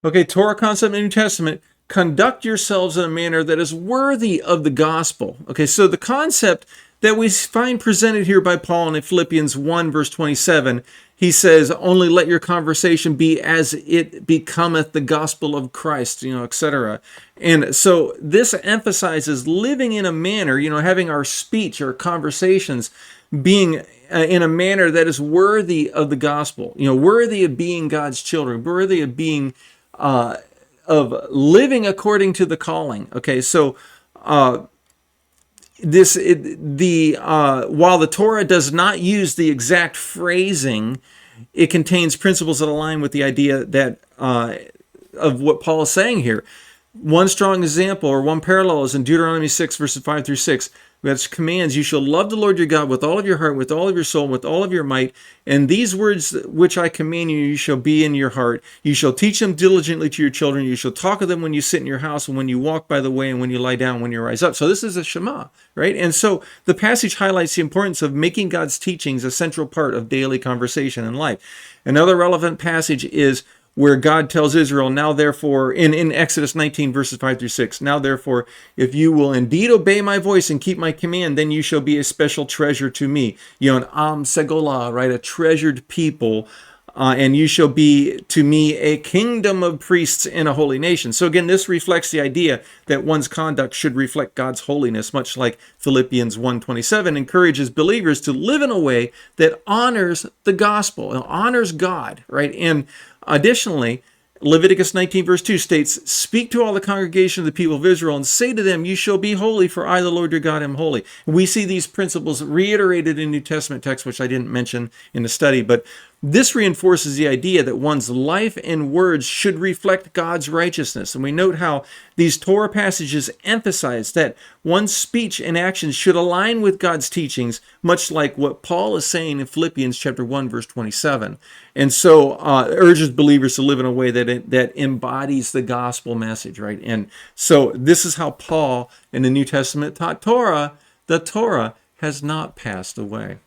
Okay, Torah concept in the New Testament, conduct yourselves in a manner that is worthy of the gospel. Okay, so the concept that we find presented here by Paul in Philippians 1, verse 27, he says, only let your conversation be as it becometh the gospel of Christ, etc. And so this emphasizes living in a manner, having our speech, our conversations being in a manner that is worthy of the gospel, worthy of being God's children, worthy of being of living according to the calling. Okay, so while the Torah does not use the exact phrasing, it contains principles that align with the idea that of what Paul is saying here. One strong example or one parallel is in Deuteronomy 6, verses 5 through 6. Which commands, you shall love the Lord your God with all of your heart, with all of your soul, with all of your might. And these words which I command you, you shall be in your heart. You shall teach them diligently to your children. You shall talk of them when you sit in your house, and when you walk by the way, and when you lie down, when you rise up. So this is a Shema, right? And so the passage highlights the importance of making God's teachings a central part of daily conversation and life. Another relevant passage is where God tells Israel, now therefore, in Exodus 19, verses 5 through 6, now therefore, if you will indeed obey my voice and keep my command, then you shall be a special treasure to me. An Am Segolah, right, a treasured people, and you shall be to me a kingdom of priests and a holy nation. So again, this reflects the idea that one's conduct should reflect God's holiness, much like Philippians 1:27 encourages believers to live in a way that honors the gospel, honors God, right? And additionally, Leviticus 19, verse 2 states, speak to all the congregation of the people of Israel and say to them, you shall be holy, for I, the Lord your God, am holy. We see these principles reiterated in New Testament texts, which I didn't mention in the study, but this reinforces the idea that one's life and words should reflect God's righteousness. And we note how these Torah passages emphasize that one's speech and actions should align with God's teachings, much like what Paul is saying in Philippians chapter 1, verse 27. And so urges believers to live in a way that embodies the gospel message, right? And so this is how Paul in the New Testament taught Torah. The Torah has not passed away.